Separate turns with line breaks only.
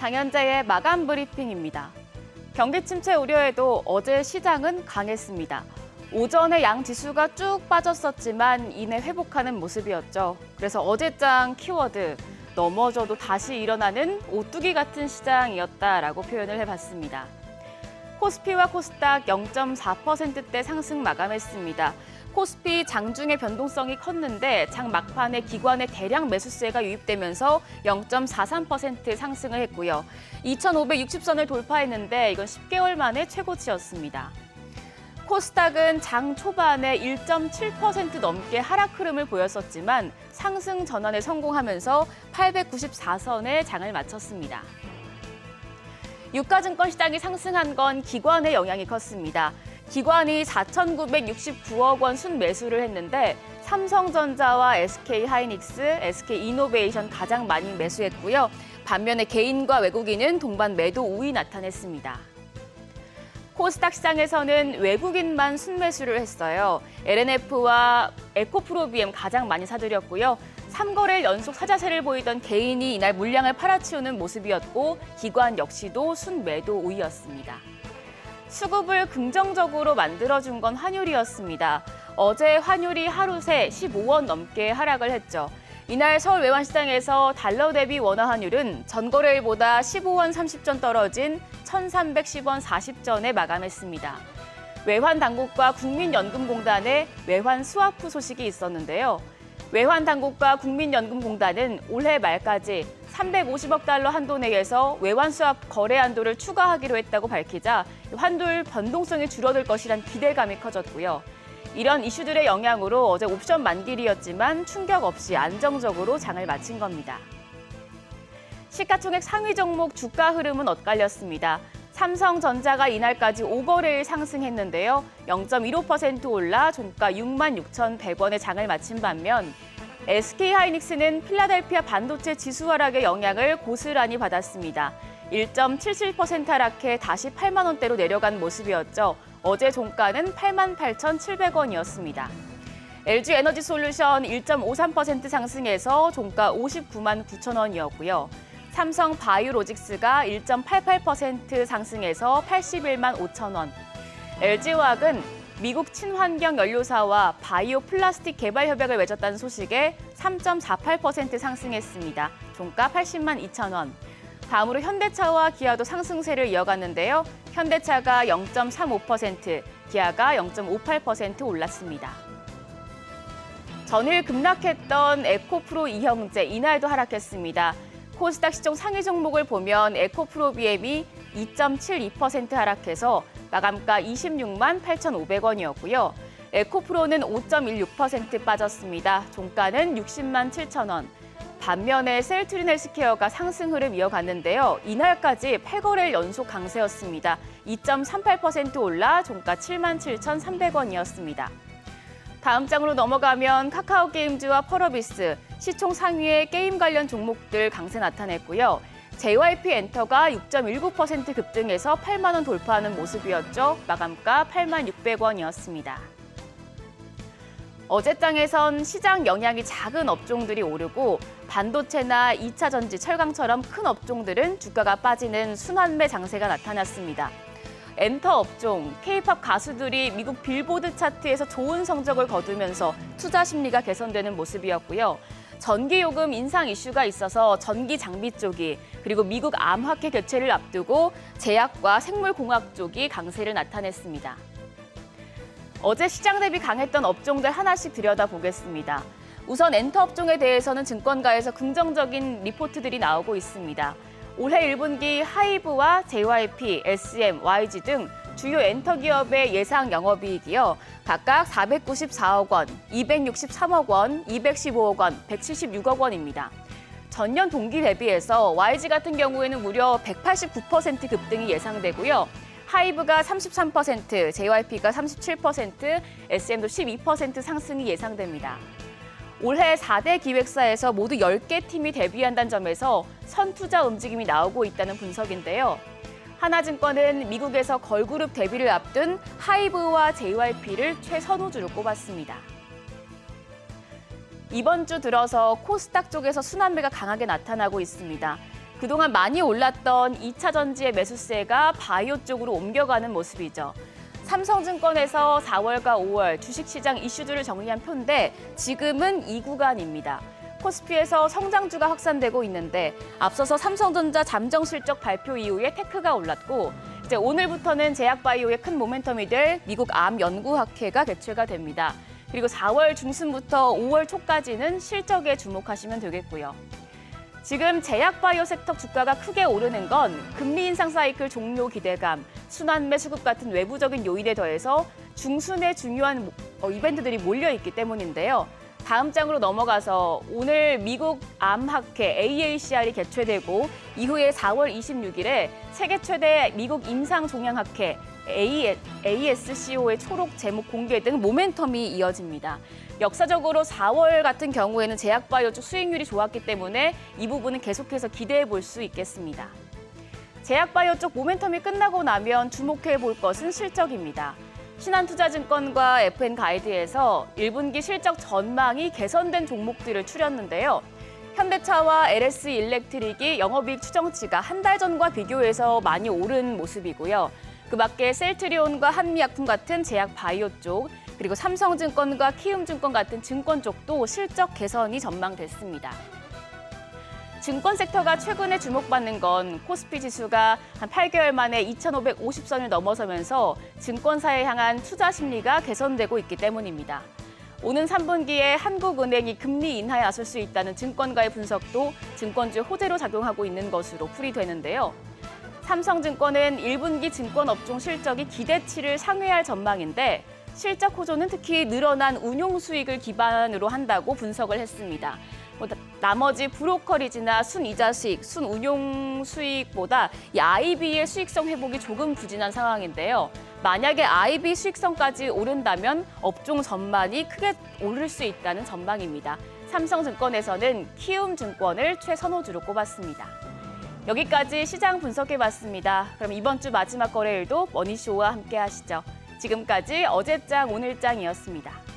장현재의 마감 브리핑입니다. 경기 침체 우려에도 어제 시장은 강했습니다. 오전에 양 지수가 쭉 빠졌었지만 이내 회복하는 모습이었죠. 그래서 어제장 키워드, 넘어져도 다시 일어나는 오뚜기 같은 시장이었다라고 표현을 해봤습니다. 코스피와 코스닥 0.4%대 상승 마감했습니다. 코스피 장중에 변동성이 컸는데 장 막판에 기관의 대량 매수세가 유입되면서 0.43% 상승을 했고요. 2,560선을 돌파했는데 이건 10개월 만에 최고치였습니다. 코스닥은 장 초반에 1.7% 넘게 하락 흐름을 보였었지만 상승 전환에 성공하면서 894선에 장을 마쳤습니다. 유가증권 시장이 상승한 건 기관의 영향이 컸습니다. 기관이 4,969억 원 순매수를 했는데 삼성전자와 SK하이닉스, SK이노베이션 가장 많이 매수했고요. 반면에 개인과 외국인은 동반 매도 우위 나타냈습니다. 코스닥 시장에서는 외국인만 순매수를 했어요. LNF와 에코프로비엠 가장 많이 사들였고요. 3거래일 연속 사자세를 보이던 개인이 이날 물량을 팔아치우는 모습이었고 기관 역시도 순매도 우위였습니다. 수급을 긍정적으로 만들어준 건 환율이었습니다. 어제 환율이 하루 새 15원 넘게 하락을 했죠. 이날 서울 외환시장에서 달러 대비 원화 환율은 전거래일보다 15원 30전 떨어진 1,310원 40전에 마감했습니다. 외환당국과 국민연금공단의 외환 스와프 소식이 있었는데요. 외환당국과 국민연금공단은 올해 말까지 350억 달러 한도 내에서 외환 스왑 거래 한도를 추가하기로 했다고 밝히자 환율 변동성이 줄어들 것이란 기대감이 커졌고요. 이런 이슈들의 영향으로 어제 옵션 만길이었지만 충격 없이 안정적으로 장을 마친 겁니다. 시가총액 상위 종목 주가 흐름은 엇갈렸습니다. 삼성전자가 이날까지 5거래일 상승했는데요. 0.15% 올라 종가 66,100원에 장을 마친 반면 SK하이닉스는 필라델피아 반도체 지수 하락의 영향을 고스란히 받았습니다. 1.77% 하락해 다시 8만 원대로 내려간 모습이었죠. 어제 종가는 88,700원이었습니다. LG에너지솔루션 1.53% 상승해서 종가 59만 9천 원이었고요. 삼성바이오로직스가 1.88% 상승해서 81만 5천 원. LG화학은 미국 친환경 연료사와 바이오 플라스틱 개발 협약을 맺었다는 소식에 3.48% 상승했습니다. 종가 80만 2천 원. 다음으로 현대차와 기아도 상승세를 이어갔는데요. 현대차가 0.35%, 기아가 0.58% 올랐습니다. 전일 급락했던 에코프로 이형제, 이날도 하락했습니다. 코스닥 시총 상위 종목을 보면 에코프로비엠이 2.72% 하락해서 마감가 26만 8,500원이었고요. 에코프로는 5.16% 빠졌습니다. 종가는 60만 7천 원. 반면에 셀트린 헬스케어가 상승 흐름 이어갔는데요. 이날까지 8거래일 연속 강세였습니다. 2.38% 올라 종가 7만 7,300원이었습니다. 다음 장으로 넘어가면 카카오게임즈와 펄어비스, 시총 상위의 게임 관련 종목들 강세 나타냈고요. JYP엔터가 6.19% 급등해서 8만 원 돌파하는 모습이었죠. 마감가 8만 600원이었습니다. 어제장에선 시장 영향이 작은 업종들이 오르고 반도체나 2차 전지, 철강처럼 큰 업종들은 주가가 빠지는 순환매 장세가 나타났습니다. 엔터 업종, K-팝 가수들이 미국 빌보드 차트에서 좋은 성적을 거두면서 투자 심리가 개선되는 모습이었고요. 전기요금 인상 이슈가 있어서 전기 장비 쪽이, 그리고 미국 암학회 개최를 앞두고 제약과 생물공학 쪽이 강세를 나타냈습니다. 어제 시장 대비 강했던 업종들 하나씩 들여다보겠습니다. 우선 엔터 업종에 대해서는 증권가에서 긍정적인 리포트들이 나오고 있습니다. 올해 1분기 하이브와 JYP, SM, YG 등 주요 엔터 기업의 예상 영업이익이요. 각각 494억 원, 263억 원, 215억 원, 176억 원입니다. 전년 동기 대비해서 YG 같은 경우에는 무려 189% 급등이 예상되고요. 하이브가 33%, JYP가 37%, SM도 12% 상승이 예상됩니다. 올해 4대 기획사에서 모두 10개 팀이 데뷔한다는 점에서 선투자 움직임이 나오고 있다는 분석인데요. 하나증권은 미국에서 걸그룹 데뷔를 앞둔 하이브와 JYP를 최선호주로 꼽았습니다. 이번 주 들어서 코스닥 쪽에서 순환매가 강하게 나타나고 있습니다. 그동안 많이 올랐던 2차 전지의 매수세가 바이오 쪽으로 옮겨가는 모습이죠. 삼성증권에서 4월과 5월 주식시장 이슈들을 정리한 표인데 지금은 이 구간입니다. 코스피에서 성장주가 확산되고 있는데 앞서서 삼성전자 잠정 실적 발표 이후에 테크가 올랐고 이제 오늘부터는 제약바이오의 큰 모멘텀이 될 미국 암 연구학회가 개최가 됩니다. 그리고 4월 중순부터 5월 초까지는 실적에 주목하시면 되겠고요. 지금 제약바이오 섹터 주가가 크게 오르는 건 금리 인상 사이클 종료 기대감, 순환매 수급 같은 외부적인 요인에 더해서 중순에 중요한 이벤트들이 몰려있기 때문인데요. 다음 장으로 넘어가서 오늘 미국 암학회 AACR이 개최되고 이후에 4월 26일에 세계 최대 미국 임상종양학회 ASCO의 초록 제목 공개 등 모멘텀이 이어집니다. 역사적으로 4월 같은 경우에는 제약바이오 쪽 수익률이 좋았기 때문에 이 부분은 계속해서 기대해 볼 수 있겠습니다. 제약바이오 쪽 모멘텀이 끝나고 나면 주목해 볼 것은 실적입니다. 신한투자증권과 FN가이드에서 1분기 실적 전망이 개선된 종목들을 추렸는데요. 현대차와 LS일렉트릭이 영업이익 추정치가 한 달 전과 비교해서 많이 오른 모습이고요. 그 밖에 셀트리온과 한미약품 같은 제약 바이오 쪽, 그리고 삼성증권과 키움증권 같은 증권 쪽도 실적 개선이 전망됐습니다. 증권 섹터가 최근에 주목받는 건 코스피 지수가 한 8개월 만에 2,550선을 넘어서면서 증권사에 향한 투자 심리가 개선되고 있기 때문입니다. 오는 3분기에 한국은행이 금리 인하에 나설 수 있다는 증권가의 분석도 증권주의 호재로 작용하고 있는 것으로 풀이되는데요. 삼성증권은 1분기 증권업종 실적이 기대치를 상회할 전망인데 실적 호조는 특히 늘어난 운용 수익을 기반으로 한다고 분석을 했습니다. 나머지 브로커리지나 순이자 수익, 순운용 수익보다 이 IB의 수익성 회복이 조금 부진한 상황인데요. 만약에 IB 수익성까지 오른다면 업종 전반이 크게 오를 수 있다는 전망입니다. 삼성증권에서는 키움증권을 최선호주로 꼽았습니다. 여기까지 시장 분석해봤습니다. 그럼 이번 주 마지막 거래일도 머니쇼와 함께 하시죠. 지금까지 어제장 오늘장이었습니다.